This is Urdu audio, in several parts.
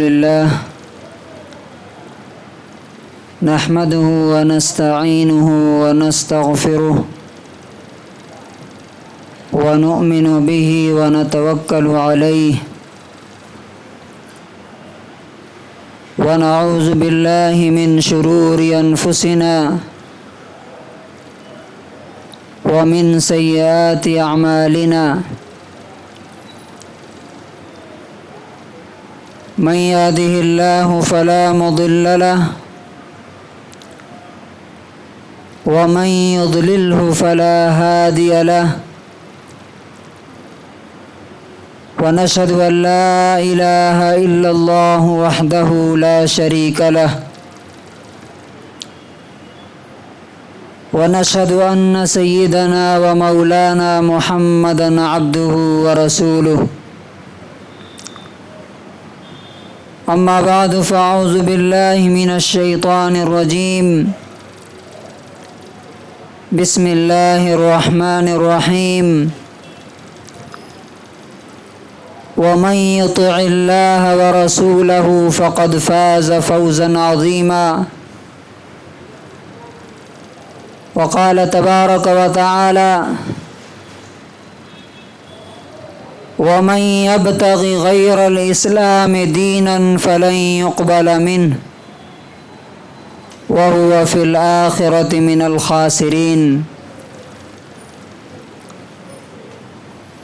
لله نحمده ونستعينه ونستغفره ونؤمن به ونتوكل عليه ونعوذ بالله من شرور أنفسنا ومن سيئات أعمالنا من يهده الله فلا مضل له ومن يضلله فلا هادي له ونشهد أن لا إله إلا الله وحده لا شريك له ونشهد أن سيدنا ومولانا محمدا عبده ورسوله أما بعد فأعوذ بالله من الشيطان الرجيم بسم الله الرحمن الرحيم ومن يطع الله ورسوله فقد فاز فوزا عظيما وقال تبارك وتعالى ومن يبتغ غير الإسلام دينا فلن يقبل منه وهو في الآخرة من الخاسرين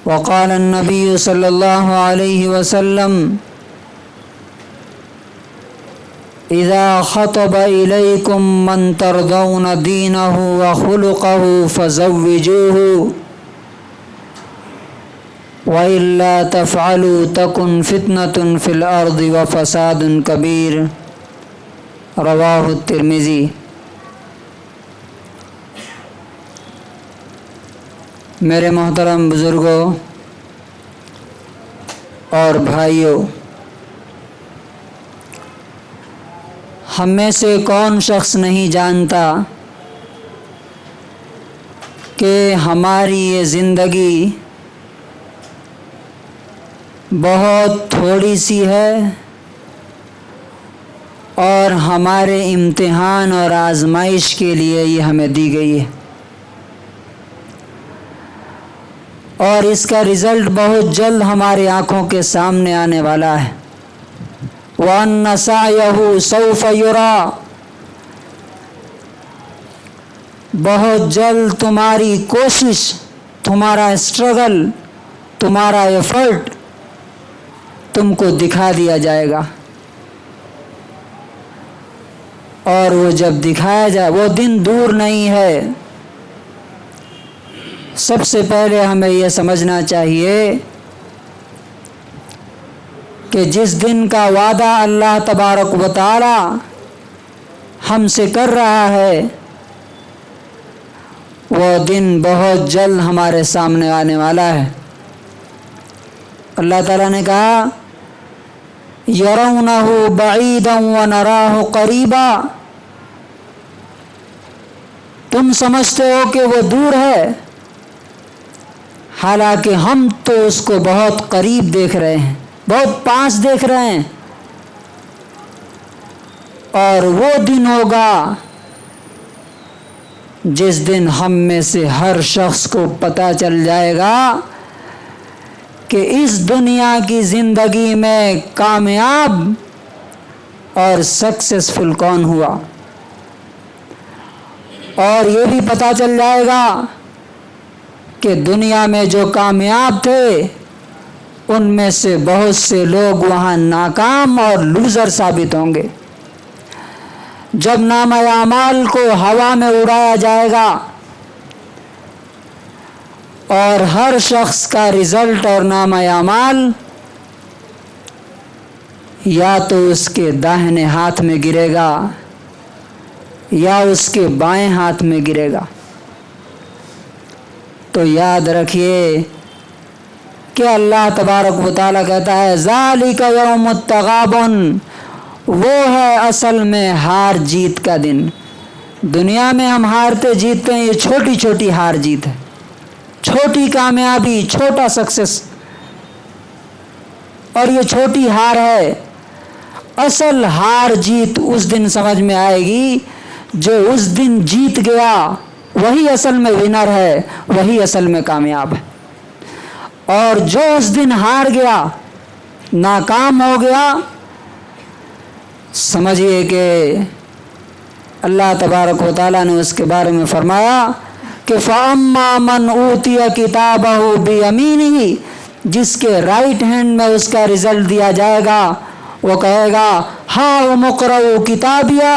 وقال النبي صلى الله عليه وسلم إذا خطب إليكم من ترضون دينه وخلقه فزوجوه وإلا تفعلوا تكن فتنة في الأرض وفساد كبير رواہ الترمذی۔ میرے محترم بزرگوں اور بھائیوں، ہم میں سے کون شخص نہیں جانتا کہ ہماری یہ زندگی بہت تھوڑی سی ہے اور ہمارے امتحان اور آزمائش کے لیے یہ ہمیں دی گئی ہے، اور اس کا رزلٹ بہت جلد ہماری آنکھوں کے سامنے آنے والا ہے۔ وَأَنَّ سَعْيَهُ سَوْفَ يُرَى، بہت جلد تمہاری کوشش، تمہارا اسٹرگل، تمہارا ایفرٹ تم کو دکھا دیا جائے گا، اور وہ جب دکھایا جائے وہ دن دور نہیں ہے۔ سب سے پہلے ہمیں یہ سمجھنا چاہیے کہ جس دن کا وعدہ اللہ تبارک و تعالی ہم سے کر رہا ہے وہ دن بہت جلد ہمارے سامنے آنے والا ہے۔ اللہ تعالیٰ نے کہا یرونہ بعیدا ونراہ قریبا، تم سمجھتے ہو کہ وہ دور ہے، حالانکہ ہم تو اس کو بہت قریب دیکھ رہے ہیں، بہت پاس دیکھ رہے ہیں۔ اور وہ دن ہوگا جس دن ہم میں سے ہر شخص کو پتہ چل جائے گا کہ اس دنیا کی زندگی میں کامیاب اور سکسیسفل کون ہوا، اور یہ بھی پتہ چل جائے گا کہ دنیا میں جو کامیاب تھے ان میں سے بہت سے لوگ وہاں ناکام اور لوزر ثابت ہوں گے۔ جب نامہ اعمال کو ہوا میں اڑایا جائے گا اور ہر شخص کا رزلٹ اور نامہ اعمال یا تو اس کے داہنے ہاتھ میں گرے گا یا اس کے بائیں ہاتھ میں گرے گا، تو یاد رکھیے کہ اللہ تبارک و تعالیٰ کہتا ہے ذالک یوم التغابن، وہ ہے اصل میں ہار جیت کا دن۔ دنیا میں ہم ہارتے جیتتے ہیں، یہ چھوٹی چھوٹی ہار جیت ہے، چھوٹی کامیابی، چھوٹا سکسیس، اور یہ چھوٹی ہار ہے۔ اصل ہار جیت اس دن سمجھ میں آئے گی، جو اس دن جیت گیا وہی اصل میں ونر ہے، وہی اصل میں کامیاب ہے، اور جو اس دن ہار گیا، ناکام ہو گیا، سمجھیے کہ اللہ تبارک و تعالیٰ نے اس کے بارے میں فرمایا کہ فَأَمَّا مَنْ أُوتِيَ كِتَابَهُ بِيَمِينِهِ، جس کے رائٹ ہینڈ میں اس کا رزلٹ دیا جائے گا، وہ کہے گا ہاؤ مقرؤ کتابیا،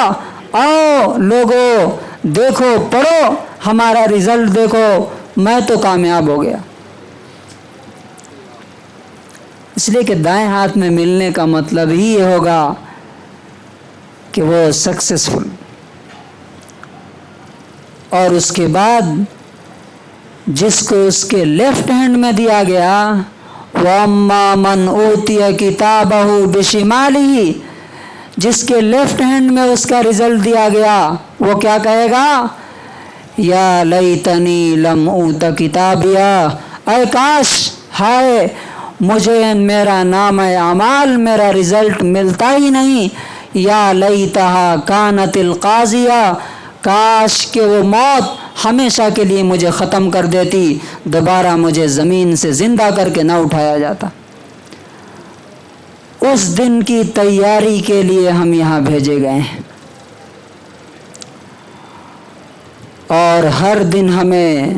آؤ لوگو دیکھو پڑھو ہمارا رزلٹ دیکھو، میں تو کامیاب ہو گیا۔ اس لیے کہ دائیں ہاتھ میں ملنے کا مطلب ہی یہ ہوگا کہ وہ سکسیسفل، اور اس کے بعد جس کو اس کے لیفٹ ہینڈ میں دیا گیا، وَأَمَّا مَنْ أُوتِيَ كِتَابَهُ بِشِمَالِهِ، جس کے لیفٹ ہینڈ میں اس کا رزلٹ دیا گیا، وہ کیا کہے گا؟ یا لیتنی لم اوت کتابیا، اے کاش، ہائے مجھے میرا نام اعمال، میرا رزلٹ ملتا ہی نہیں، یا لیتہا کانت القاضیہ، کاش کہ وہ موت ہمیشہ کے لیے مجھے ختم کر دیتی، دوبارہ مجھے زمین سے زندہ کر کے نہ اٹھایا جاتا۔ اس دن کی تیاری کے لیے ہم یہاں بھیجے گئے ہیں، اور ہر دن ہمیں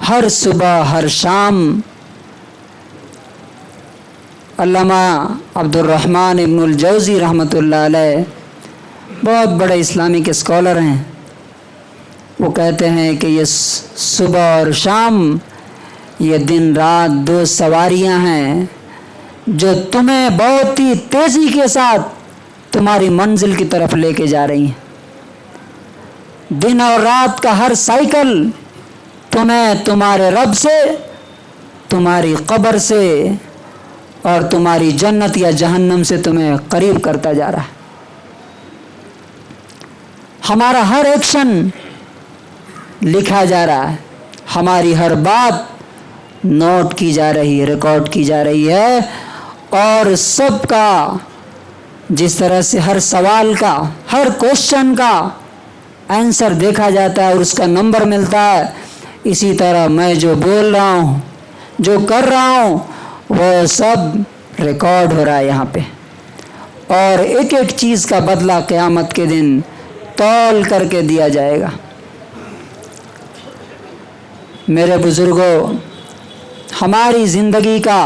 ہر صبح ہر شام، علامہ عبد الرحمن ابن الجوزی رحمۃ اللہ علیہ بہت بڑے اسلامک اسکالر ہیں، وہ کہتے ہیں کہ یہ صبح اور شام، یہ دن رات دو سواریاں ہیں جو تمہیں بہت ہی تیزی کے ساتھ تمہاری منزل کی طرف لے کے جا رہی ہیں۔ دن اور رات کا ہر سائیکل تمہیں تمہارے رب سے، تمہاری قبر سے اور تمہاری جنت یا جہنم سے تمہیں قریب کرتا جا رہا ہے۔ ہمارا ہر ایکشن لکھا جا رہا ہے، ہماری ہر بات نوٹ کی جا رہی ہے، ریکارڈ کی جا رہی ہے، اور سب کا جس طرح سے ہر سوال کا، ہر کوشچن کا آنسر دیکھا جاتا ہے اور اس کا نمبر ملتا ہے، اسی طرح میں جو بول رہا ہوں، جو کر رہا ہوں، وہ سب ریکارڈ ہو رہا ہے یہاں پہ، اور ایک ایک چیز کا بدلہ قیامت کے دن تول کر کے دیا جائے گا۔ میرے بزرگوں، ہماری زندگی کا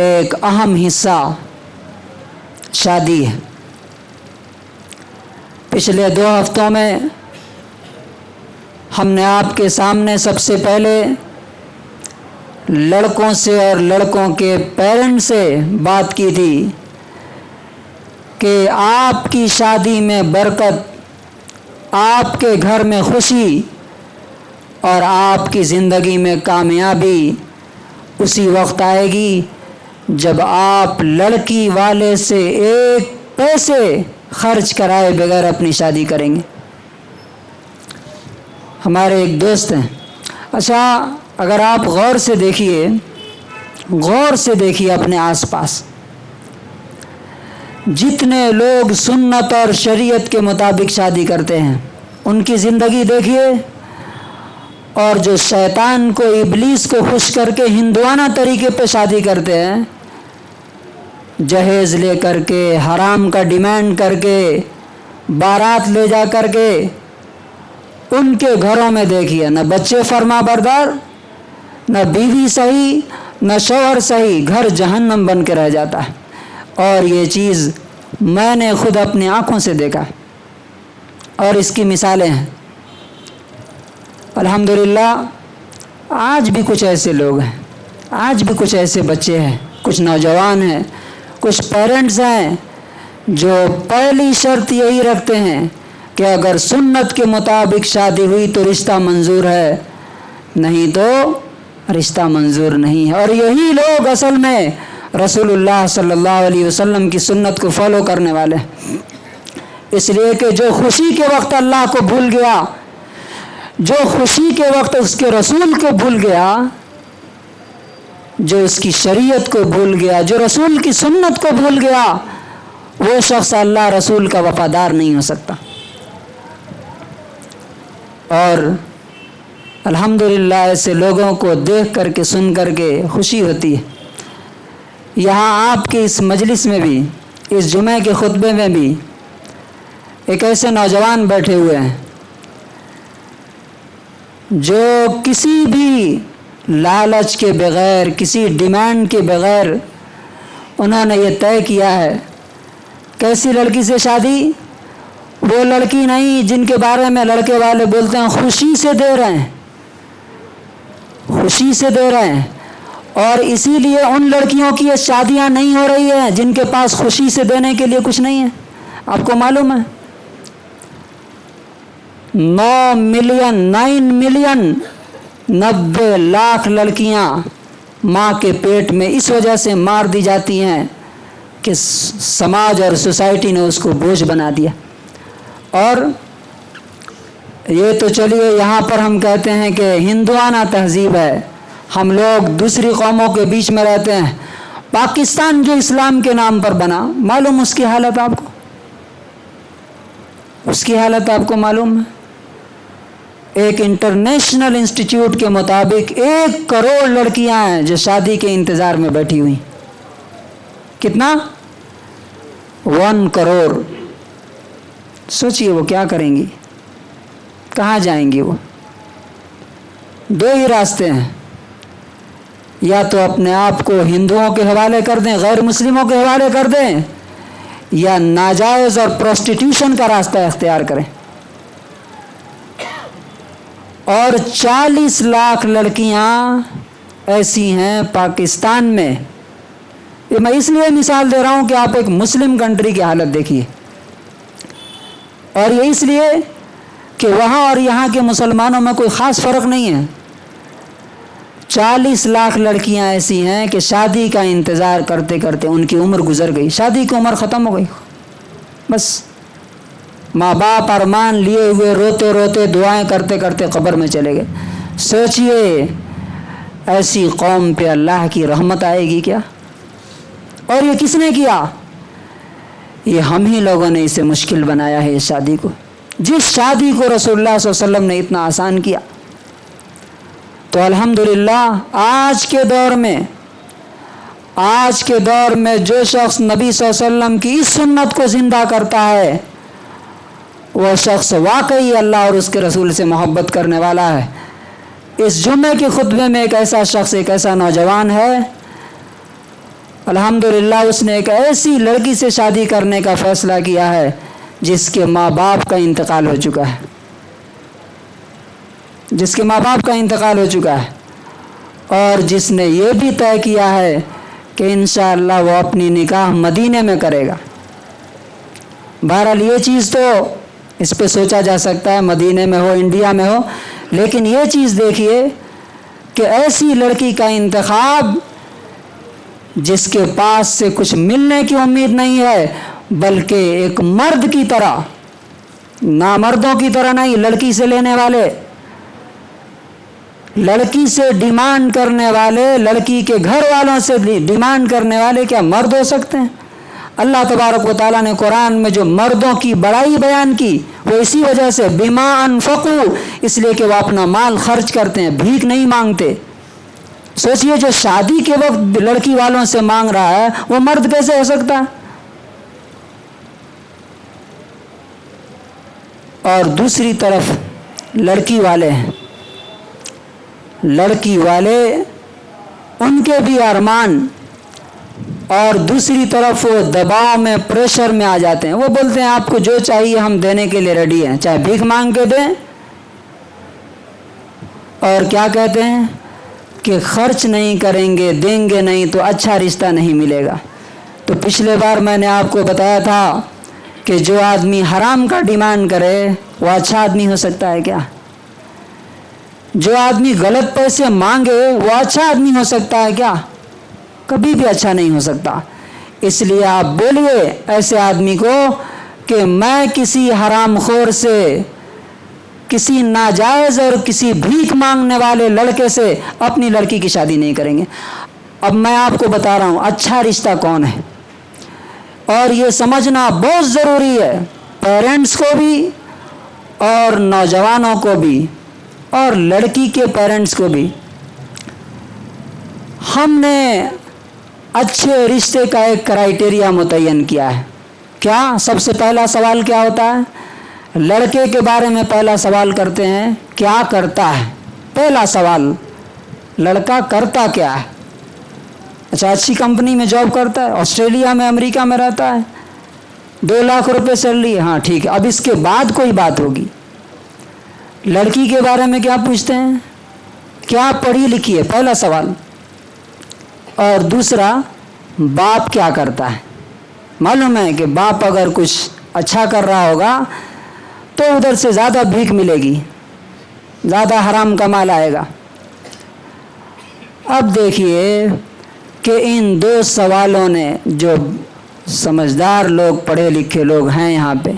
ایک اہم حصہ شادی ہے۔ پچھلے 2 ہفتوں میں ہم نے آپ کے سامنے سب سے پہلے لڑکوں سے اور لڑکوں کے پیرنٹ سے بات کی تھی کہ آپ کی شادی میں برکت، آپ کے گھر میں خوشی اور آپ کی زندگی میں کامیابی اسی وقت آئے گی جب آپ لڑکی والے سے ایک پیسے خرچ کرائے بغیر اپنی شادی کریں گے۔ ہمارے ایک دوست ہیں، اچھا اگر آپ غور سے دیکھیے اپنے آس پاس، جتنے لوگ سنت اور شریعت کے مطابق شادی کرتے ہیں ان کی زندگی دیکھیے، اور جو شیطان کو، ابلیس کو خوش کر کے ہندوانہ طریقے پہ شادی کرتے ہیں، جہیز لے کر کے، حرام کا ڈیمانڈ کر کے، بارات لے جا کر کے، ان کے گھروں میں دیکھیے نہ بچے فرما بردار، نہ بیوی صحیح، نہ شوہر صحیح، گھر جہنم بن کے رہ جاتا ہے۔ اور یہ چیز میں نے خود اپنی آنکھوں سے دیکھا، اور اس کی مثالیں ہیں۔ الحمدللہ آج بھی کچھ ایسے لوگ ہیں، آج بھی کچھ ایسے بچے ہیں، کچھ نوجوان ہیں، کچھ پیرنٹس ہیں جو پہلی شرط یہی رکھتے ہیں کہ اگر سنت کے مطابق شادی ہوئی تو رشتہ منظور ہے، نہیں تو رشتہ منظور نہیں ہے۔ اور یہی لوگ اصل میں رسول اللہ صلی اللہ علیہ وسلم کی سنت کو فالو کرنے والے ہیں۔ اس لیے کہ جو خوشی کے وقت اللہ کو بھول گیا، جو خوشی کے وقت اس کے رسول کو بھول گیا، جو اس کی شریعت کو بھول گیا، جو رسول کی سنت کو بھول گیا، وہ شخص اللہ رسول کا وفادار نہیں ہو سکتا۔ اور الحمدللہ ایسے لوگوں کو دیکھ کر کے سن کر کے خوشی ہوتی ہے۔ یہاں آپ کے اس مجلس میں بھی، اس جمعہ کے خطبے میں بھی ایک ایسے نوجوان بیٹھے ہوئے ہیں جو کسی بھی لالچ کے بغیر، کسی ڈیمانڈ کے بغیر انہوں نے یہ طے کیا ہے کیسی لڑکی سے شادی؟ وہ لڑکی نہیں جن کے بارے میں لڑکے والے بولتے ہیں خوشی سے دے رہے ہیں، خوشی سے دے رہے ہیں، اور اسی لیے ان لڑکیوں کی یہ شادیاں نہیں ہو رہی ہیں جن کے پاس خوشی سے دینے کے لیے کچھ نہیں ہے۔ آپ کو معلوم ہے 9 ملین 90 لاکھ لڑکیاں ماں کے پیٹ میں اس وجہ سے مار دی جاتی ہیں کہ سماج اور سوسائٹی نے اس کو بوجھ بنا دیا۔ اور یہ تو چلیے یہاں پر ہم کہتے ہیں کہ ہندوانہ تہذیب ہے، ہم لوگ دوسری قوموں کے بیچ میں رہتے ہیں۔ پاکستان جو اسلام کے نام پر بنا، معلوم اس کی حالت آپ کو؟ اس کی حالت آپ کو معلوم ہے؟ ایک انٹرنیشنل انسٹیٹیوٹ کے مطابق 1 کروڑ لڑکیاں ہیں جو شادی کے انتظار میں بیٹھی ہوئی۔ کتنا؟ 1 کروڑ۔ سوچئے وہ کیا کریں گی، کہاں جائیں گی وہ؟ 2 ہی راستے ہیں، یا تو اپنے آپ کو ہندوؤں کے حوالے کر دیں، غیر مسلموں کے حوالے کر دیں، یا ناجائز اور پروسٹیٹیوشن کا راستہ اختیار کریں۔ اور 40 لاکھ لڑکیاں ایسی ہیں پاکستان میں۔ یہ میں اس لیے مثال دے رہا ہوں کہ آپ ایک مسلم کنٹری کی حالت دیکھیے، اور یہ اس لیے کہ وہاں اور یہاں کے مسلمانوں میں کوئی خاص فرق نہیں ہے۔ 40 لاکھ لڑکیاں ایسی ہیں کہ شادی کا انتظار کرتے کرتے ان کی عمر گزر گئی، شادی کی عمر ختم ہو گئی، بس ماں باپ ارمان لیے ہوئے روتے روتے دعائیں کرتے کرتے قبر میں چلے گئے۔ سوچئے ایسی قوم پہ اللہ کی رحمت آئے گی کیا؟ اور یہ کس نے کیا؟ یہ ہم ہی لوگوں نے اسے مشکل بنایا ہے اس شادی کو، جس شادی کو رسول اللہ صلی اللہ علیہ وسلم نے اتنا آسان کیا۔ تو الحمدللہ آج کے دور میں جو شخص نبی صلی اللہ علیہ وسلم کی اس سنت کو زندہ کرتا ہے وہ شخص واقعی اللہ اور اس کے رسول سے محبت کرنے والا ہے۔ اس جمعے کے خطبے میں ایک ایسا شخص، ایک ایسا نوجوان ہے، الحمدللہ اس نے ایک ایسی لڑکی سے شادی کرنے کا فیصلہ کیا ہے جس کے ماں باپ کا انتقال ہو چکا ہے، جس کے ماں باپ کا انتقال ہو چکا ہے، اور جس نے یہ بھی طے کیا ہے کہ انشاءاللہ وہ اپنی نکاح مدینے میں کرے گا۔ بہرحال یہ چیز تو اس پہ سوچا جا سکتا ہے، مدینے میں ہو انڈیا میں ہو، لیکن یہ چیز دیکھیے کہ ایسی لڑکی کا انتخاب جس کے پاس سے کچھ ملنے کی امید نہیں ہے، بلکہ ایک مرد کی طرح، نامردوں کی طرح نہیں، لڑکی سے لینے والے، لڑکی سے ڈیمانڈ کرنے والے، لڑکی کے گھر والوں سے ڈیمانڈ کرنے والے کیا مرد ہو سکتے ہیں؟ اللہ تبارک و تعالیٰ نے قرآن میں جو مردوں کی بڑائی بیان کی وہ اسی وجہ سے بما انفقوا، اس لیے کہ وہ اپنا مال خرچ کرتے ہیں، بھیک نہیں مانگتے۔ سوچئے جو شادی کے وقت لڑکی والوں سے مانگ رہا ہے وہ مرد کیسے ہو سکتا ہے؟ اور دوسری طرف لڑکی والے ہیں، لڑکی والے ان کے بھی ارمان، اور دوسری طرف وہ دباؤ میں، پریشر میں آ جاتے ہیں۔ وہ بولتے ہیں آپ کو جو چاہیے ہم دینے کے لیے ریڈی ہیں، چاہے بھیک مانگ کے دیں، اور کیا کہتے ہیں کہ خرچ نہیں کریں گے، دیں گے نہیں تو اچھا رشتہ نہیں ملے گا۔ تو پچھلے بار میں نے آپ کو بتایا تھا کہ جو آدمی حرام کا ڈیمانڈ کرے وہ اچھا آدمی ہو سکتا ہے کیا؟ جو آدمی غلط پیسے مانگے وہ اچھا آدمی ہو سکتا ہے کیا؟ کبھی بھی اچھا نہیں ہو سکتا۔ اس لیے آپ بولیے ایسے آدمی کو کہ میں کسی حرام خور سے، کسی ناجائز اور کسی بھیک مانگنے والے لڑکے سے اپنی لڑکی کی شادی نہیں کریں گے۔ اب میں آپ کو بتا رہا ہوں اچھا رشتہ کون ہے، اور یہ سمجھنا بہت ضروری ہے، پیرنٹس کو بھی اور نوجوانوں کو بھی اور لڑکی کے پیرنٹس کو بھی۔ ہم نے اچھے رشتے کا ایک کرائیٹیریا متعین کیا ہے۔ کیا؟ سب سے پہلا سوال کیا ہوتا ہے؟ لڑکے کے بارے میں پہلا سوال کرتے ہیں کیا کرتا ہے؟ پہلا سوال لڑکا کرتا کیا ہے؟ اچھا اچھی کمپنی میں جاب کرتا ہے، آسٹریلیا میں امریکہ میں رہتا ہے، 2 لاکھ روپے سیلری ہے، ہاں ٹھیک ہے۔ اب اس کے بعد کوئی بات ہوگی۔ لڑکی کے بارے میں کیا پوچھتے ہیں؟ کیا پڑھی لکھی ہے؟ پہلا سوال۔ اور دوسرا باپ کیا کرتا ہے؟ معلوم ہے کہ باپ اگر کچھ اچھا کر رہا ہوگا تو ادھر سے زیادہ بھیک ملے گی، زیادہ حرام کا مال آئے گا۔ اب دیکھیے کہ ان 2 سوالوں نے جو سمجھدار لوگ پڑھے لکھے لوگ ہیں یہاں پہ،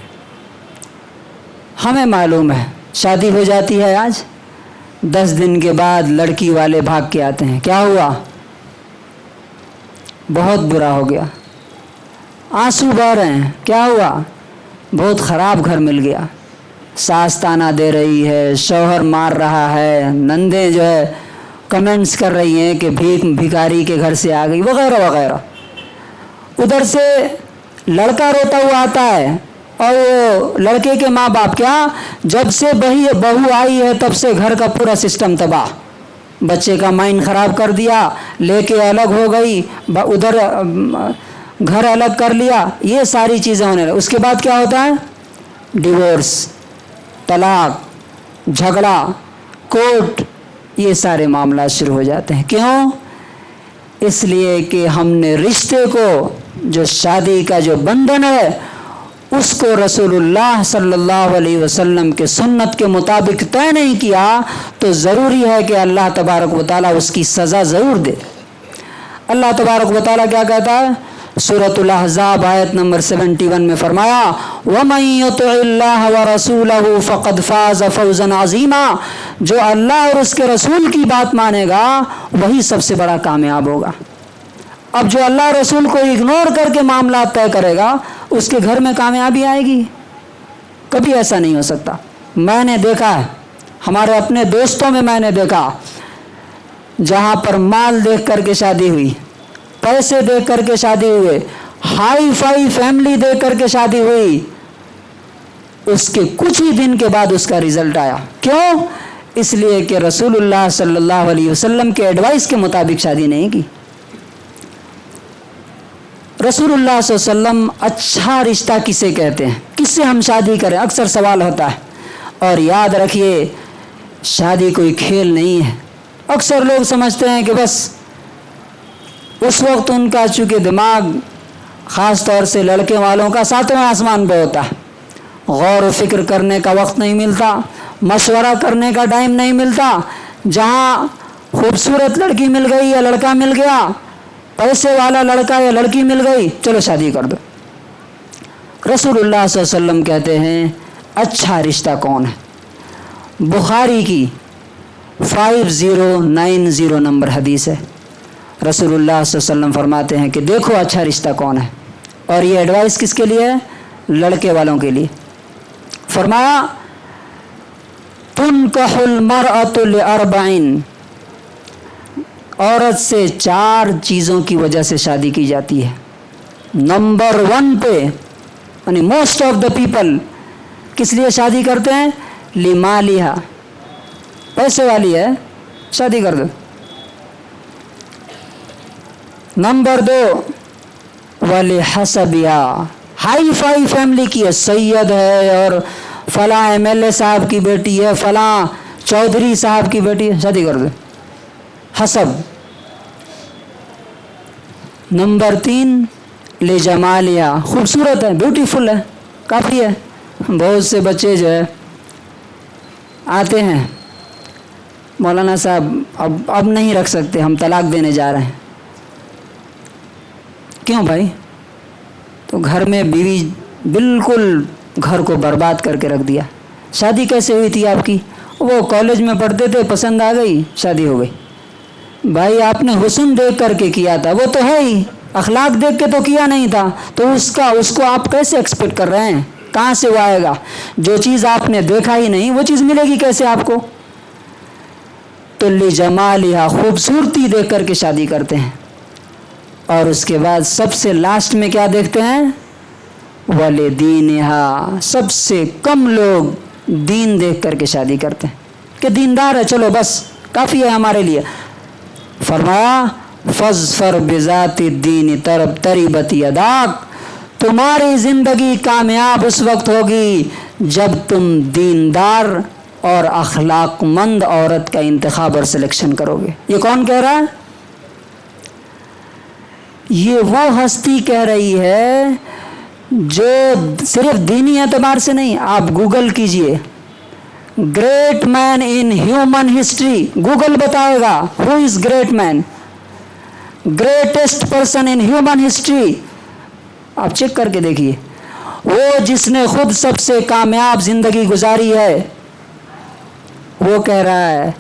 ہمیں معلوم ہے شادی ہو جاتی ہے آج، 10 دن کے بعد لڑکی والے بھاگ کے آتے ہیں، کیا ہوا؟ بہت برا ہو گیا، آنسو بہہ رہے ہیں، کیا ہوا؟ بہت خراب گھر مل گیا، ساس تانا دے رہی ہے، شوہر مار رہا ہے، نندیں جو ہے کمنٹس کر رہی ہیں کہ بھکاری کے گھر سے آ گئی، وغیرہ وغیرہ۔ ادھر سے لڑکا روتا ہوا آتا ہے، اور وہ لڑکے کے ماں باپ کیا، جب سے بہو آئی ہے تب سے گھر کا پورا سسٹم تباہ، بچے کا مائنڈ خراب کر دیا، لے کے الگ ہو گئی، ادھر گھر الگ کر لیا، یہ ساری چیزیں ہونے لگی۔ اس کے بعد کیا ہوتا ہے؟ ڈیورس، طلاق، جھگڑا، کورٹ، یہ سارے معاملات شروع ہو جاتے ہیں۔ کیوں؟ اس لیے کہ ہم نے رشتے کو، جو شادی کا جو بندھن ہے، اس کو رسول اللہ صلی اللہ علیہ وسلم کے سنت کے مطابق طے نہیں کیا، تو ضروری ہے کہ اللہ تبارک و تعالیٰ اس کی سزا ضرور دے۔ اللہ تبارک و تعالیٰ کیا کہتا ہے؟ سورۃ الاحزاب آیت نمبر 71 میں فرمایا وَمَن يُطِعِ اللَّهَ وَرَسُولَهُ فَقَدْ فَازَ فَوْزًا عَظِيمًا، جو اللہ اور اس کے رسول کی بات مانے گا وہی سب سے بڑا کامیاب ہوگا۔ اب جو اللہ رسول کو اگنور کر کے معاملات طے کرے گا اس کے گھر میں کامیابی آئے گی؟ کبھی ایسا نہیں ہو سکتا۔ میں نے دیکھا ہے، ہمارے اپنے دوستوں میں میں نے دیکھا، جہاں پر مال دیکھ کر کے شادی ہوئی، پیسے دیکھ کر کے شادی ہوئے، ہائی فائی فیملی دیکھ کر کے شادی ہوئی، اس کے کچھ ہی دن کے بعد اس کا رزلٹ آیا۔ کیوں؟ اس لیے کہ رسول اللہ صلی اللہ علیہ وسلم کے ایڈوائس کے مطابق شادی نہیں کی۔ رسول اللہ صلی اللہ علیہ وسلم اچھا رشتہ کسے کہتے ہیں؟ کس سے ہم شادی کریں؟ اکثر سوال ہوتا ہے۔ اور یاد رکھیے شادی کوئی کھیل نہیں ہے۔ اکثر لوگ سمجھتے ہیں کہ بس اس وقت ان کا چونکہ دماغ خاص طور سے لڑکے والوں کا 7ویں آسمان پہ ہوتا ہے، غور و فکر کرنے کا وقت نہیں ملتا، مشورہ کرنے کا ٹائم نہیں ملتا، جہاں خوبصورت لڑکی مل گئی یا لڑکا مل گیا، پیسے والا لڑکا یا لڑکی مل گئی، چلو شادی کر دو۔ رسول اللہ صلی اللہ علیہ وسلم کہتے ہیں اچھا رشتہ کون ہے؟ بخاری کی 5090 نمبر حدیث ہے۔ رسول اللہ صلی اللہ علیہ وسلم فرماتے ہیں کہ دیکھو اچھا رشتہ کون ہے، اور یہ ایڈوائس کس کے لیے ہے؟ لڑکے والوں کے لیے۔ فرمایا تنکح المرأة لأربع، عورت سے 4 چیزوں کی وجہ سے شادی کی جاتی ہے۔ نمبر 1 پہ یعنی موسٹ آف دا پیپل کس لیے شادی کرتے ہیں؟ لمالہا، پیسے والی ہے شادی کر دو۔ نمبر 2 ولحسبہا، ہائی فائی فیملی کی ہے، سید ہے اور فلاں MLA صاحب کی بیٹی ہے، فلاں چودھری صاحب کی بیٹی ہے، شادی کر دو، حسب۔ نمبر 3 لجمالہا، خوبصورت ہے، بیوٹیفل ہے، کافی ہے۔ بہت سے بچے جو ہے آتے ہیں مولانا صاحب اب نہیں رکھ سکتے، ہم طلاق دینے جا رہے ہیں۔ کیوں بھائی؟ تو گھر میں بیوی بالکل گھر کو برباد کر کے رکھ دیا۔ شادی کیسے ہوئی تھی آپ کی؟ وہ کالج میں پڑھتے تھے، پسند آ گئی، شادی ہو گئی۔ بھائی آپ نے حسن دیکھ کر کے کیا تھا، وہ تو ہے ہی، اخلاق دیکھ کے تو کیا نہیں تھا، تو اس کو آپ کیسے ایکسپیکٹ کر رہے ہیں؟ کہاں سے وہ آئے گا؟ جو چیز آپ نے دیکھا ہی نہیں وہ چیز ملے گی کیسے آپ کو؟ تو لجمالہا، خوبصورتی دیکھ کر کے شادی کرتے ہیں، اور اس کے بعد سب سے لاسٹ میں کیا دیکھتے ہیں؟ ولدینہا، سب سے کم لوگ دین دیکھ کر کے شادی کرتے ہیں کہ دیندار ہے، چلو بس کافی ہے ہمارے لیے۔ فرمایا فاظفر بذات الدین تربت یداک، تمہاری زندگی کامیاب اس وقت ہوگی جب تم دیندار اور اخلاق مند عورت کا انتخاب اور سلیکشن کرو گے۔ یہ کون کہہ رہا ہے؟ یہ وہ ہستی کہہ رہی ہے جو صرف دینی اعتبار سے نہیں، آپ گوگل کیجئے great man in human history, Google بتائے گا who is great man, greatest person in human history, آپ چیک کر کے دیکھیے، وہ جس نے خود سب سے کامیاب زندگی گزاری ہے، وہ کہہ رہا ہے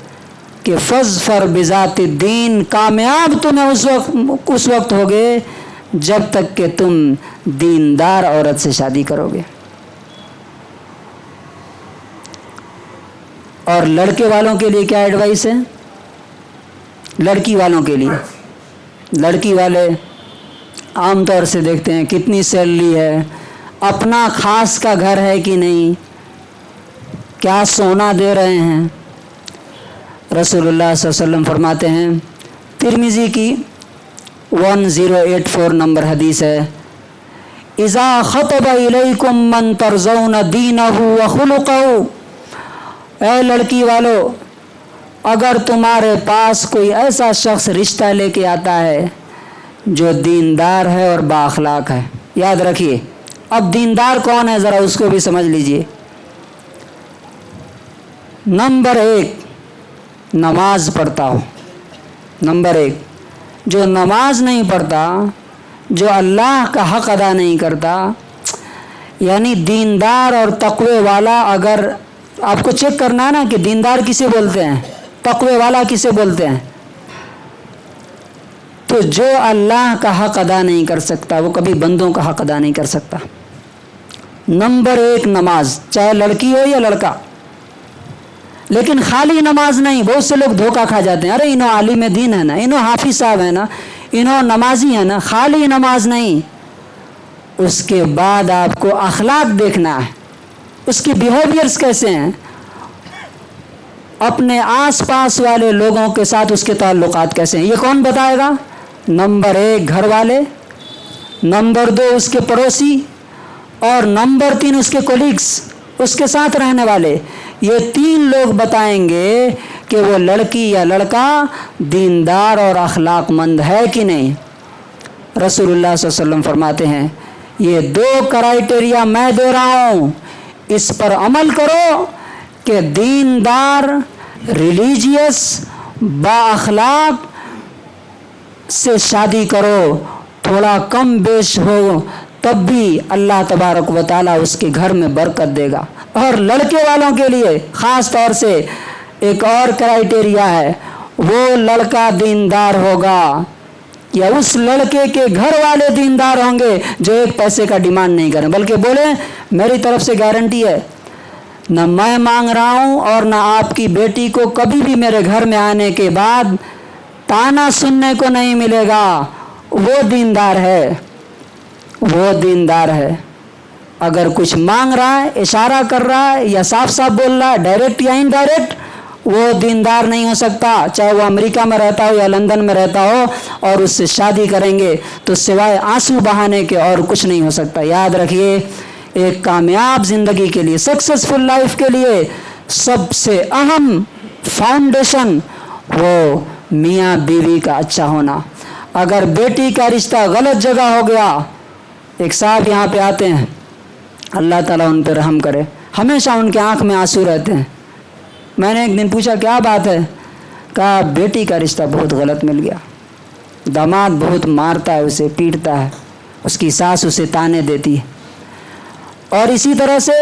کہ فاظفر بذات الدین، کامیاب تمہیں اس وقت ہوگے جب تک کہ تم دیندار عورت سے شادی کرو گے۔ اور لڑکے والوں کے لیے کیا ایڈوائس ہے؟ لڑکی والوں کے لیے، لڑکی والے عام طور سے دیکھتے ہیں کتنی سیلری ہے، اپنا خاص کا گھر ہے کہ نہیں، کیا سونا دے رہے ہیں۔ رسول اللہ صلی اللہ علیہ وسلم فرماتے ہیں، ترمذی کی 1084 نمبر حدیث ہے، اذا خطب الیکم من ترضون دینہ وخلقہ، اے لڑکی والو، اگر تمہارے پاس کوئی ایسا شخص رشتہ لے کے آتا ہے جو دیندار ہے اور با اخلاق ہے، یاد رکھیے اب دیندار کون ہے ذرا اس کو بھی سمجھ لیجئے۔ نمبر 1 نماز پڑھتا ہو، نمبر 1 جو نماز نہیں پڑھتا، جو اللہ کا حق ادا نہیں کرتا، یعنی دیندار اور تقوی والا، اگر آپ کو چیک کرنا ہے نا کہ دیندار کسے بولتے ہیں، تقوی والا کسے بولتے ہیں، تو جو اللہ کا حق ادا نہیں کر سکتا وہ کبھی بندوں کا حق ادا نہیں کر سکتا۔ نمبر 1 نماز، چاہے لڑکی ہو یا لڑکا، لیکن خالی نماز نہیں، بہت سے لوگ دھوکہ کھا جاتے ہیں، ارے انہوں عالم دین ہے نا، انہوں حافظ صاحب ہے نا، انہوں نمازی ہے نا، خالی نماز نہیں، اس کے بعد آپ کو اخلاق دیکھنا ہے، اس کی بیہیویئرز کیسے ہیں، اپنے آس پاس والے لوگوں کے ساتھ اس کے تعلقات کیسے ہیں، یہ کون بتائے گا؟ نمبر 1 گھر والے، نمبر 2 اس کے پڑوسی، اور نمبر 3 اس کے کولیگز، اس کے ساتھ رہنے والے، یہ 3 لوگ بتائیں گے کہ وہ لڑکی یا لڑکا دیندار اور اخلاق مند ہے کہ نہیں۔ رسول اللہ صلی اللہ علیہ وسلم فرماتے ہیں یہ 2 کرائیٹیریا میں دے رہا ہوں، اس پر عمل کرو کہ دیندار، ریلیجیس، با اخلاق سے شادی کرو، تھوڑا کم بیش ہو تب بھی اللہ تبارک و تعالیٰ اس کے گھر میں برکت دے گا۔ اور لڑکے والوں کے لیے خاص طور سے ایک اور کرائیٹیریا ہے، وہ لڑکا دیندار ہوگا یا اس لڑکے کے گھر والے دیندار ہوں گے جو 1 پیسے کا ڈیمانڈ نہیں کریں، بلکہ بولیں میری طرف سے گارنٹی ہے، نہ میں مانگ رہا ہوں اور نہ آپ کی بیٹی کو کبھی بھی میرے گھر میں آنے کے بعد تانا سننے کو نہیں ملے گا، وہ دیندار ہے، وہ دیندار ہے۔ اگر کچھ مانگ رہا ہے، اشارہ کر رہا ہے یا صاف صاف بول رہا ہے، ڈائریکٹ یا انڈائریکٹ، وہ دیندار نہیں ہو سکتا، چاہے وہ امریکہ میں رہتا ہو یا لندن میں رہتا ہو، اور اس سے شادی کریں گے تو سوائے آنسو بہانے کے اور کچھ نہیں ہو سکتا۔ یاد رکھیے ایک کامیاب زندگی کے لیے، سکسیسفل لائف کے لیے سب سے اہم فاؤنڈیشن وہ میاں بیوی کا اچھا ہونا۔ اگر بیٹی کا رشتہ غلط جگہ ہو گیا، ایک صاحب یہاں پہ آتے ہیں، اللہ تعالیٰ ان پہ رحم کرے، ہمیشہ ان کے آنکھ میں آنسو رہتے ہیں۔ میں نے ایک دن پوچھا کیا بات ہے؟ کہا بیٹی کا رشتہ بہت غلط مل گیا، داماد بہت مارتا ہے اسے، پیٹتا ہے، اس کی ساس اسے تانے دیتی ہے، اور اسی طرح سے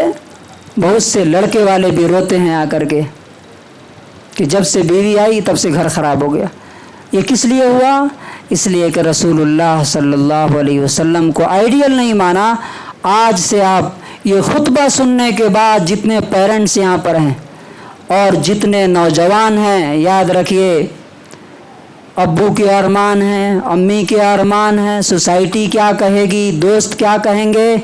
بہت سے لڑکے والے بھی روتے ہیں آ کر کے کہ جب سے بیوی آئی تب سے گھر خراب ہو گیا۔ یہ کس لیے ہوا؟ اس لیے کہ رسول اللہ صلی اللہ علیہ وسلم کو آئیڈیل نہیں مانا۔ آج سے آپ یہ خطبہ سننے کے بعد جتنے پیرنٹس یہاں پر ہیں اور جتنے نوجوان ہیں، یاد رکھیے ابو کے ارمان ہیں، امی کے ارمان ہیں، سوسائٹی کیا کہے گی، دوست کیا کہیں گے۔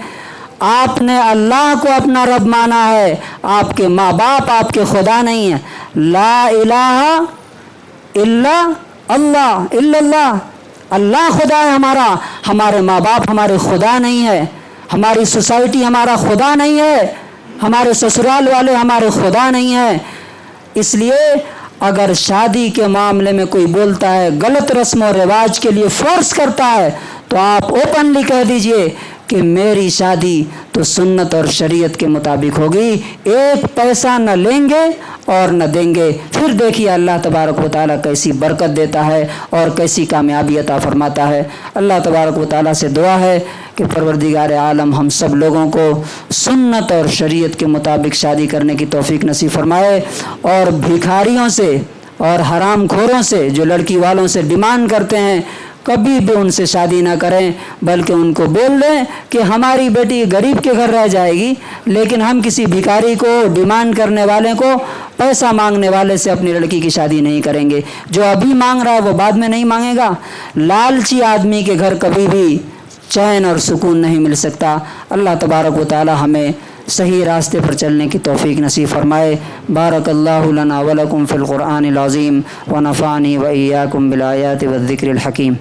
آپ نے اللہ کو اپنا رب مانا ہے، آپ کے ماں باپ آپ کے خدا نہیں ہیں۔ لا الہ الا اللہ، اللہ خدا ہے ہمارا، ہمارے ماں باپ ہمارے خدا نہیں ہے، ہماری سوسائٹی ہمارا خدا نہیں ہے، ہمارے سسرال والے ہمارے خدا نہیں ہیں۔ اس لیے اگر شادی کے معاملے میں کوئی بولتا ہے، غلط رسم و رواج کے لیے فورس کرتا ہے، تو آپ اوپنلی کہہ دیجئے کہ میری شادی تو سنت اور شریعت کے مطابق ہوگی، ایک پیسہ نہ لیں گے اور نہ دیں گے۔ پھر دیکھیے اللہ تبارک و تعالیٰ کیسی برکت دیتا ہے اور کیسی کامیابی عطا فرماتا ہے۔ اللہ تبارک و تعالیٰ سے دعا ہے کہ پروردگار عالم ہم سب لوگوں کو سنت اور شریعت کے مطابق شادی کرنے کی توفیق نصیب فرمائے، اور بھکاریوں سے اور حرام خوروں سے جو لڑکی والوں سے ڈیمانڈ کرتے ہیں، کبھی بھی ان سے شادی نہ کریں، بلکہ ان کو بول دیں کہ ہماری بیٹی غریب کے گھر رہ جائے گی، لیکن ہم کسی بھکاری کو، ڈیمانڈ کرنے والے کو، پیسہ مانگنے والے سے اپنی لڑکی کی شادی نہیں کریں گے۔ جو ابھی مانگ رہا ہے وہ بعد میں نہیں مانگے گا۔ لالچی آدمی کے گھر کبھی بھی چین اور سکون نہیں مل سکتا۔ اللہ تبارک و تعالی ہمیں صحیح راستے پر چلنے کی توفیق نصیب فرمائے۔ بارک اللہ لنا ولکم فی القرآن العظیم ونفعنی وإیاکم بالآیات والذکر الحکیم۔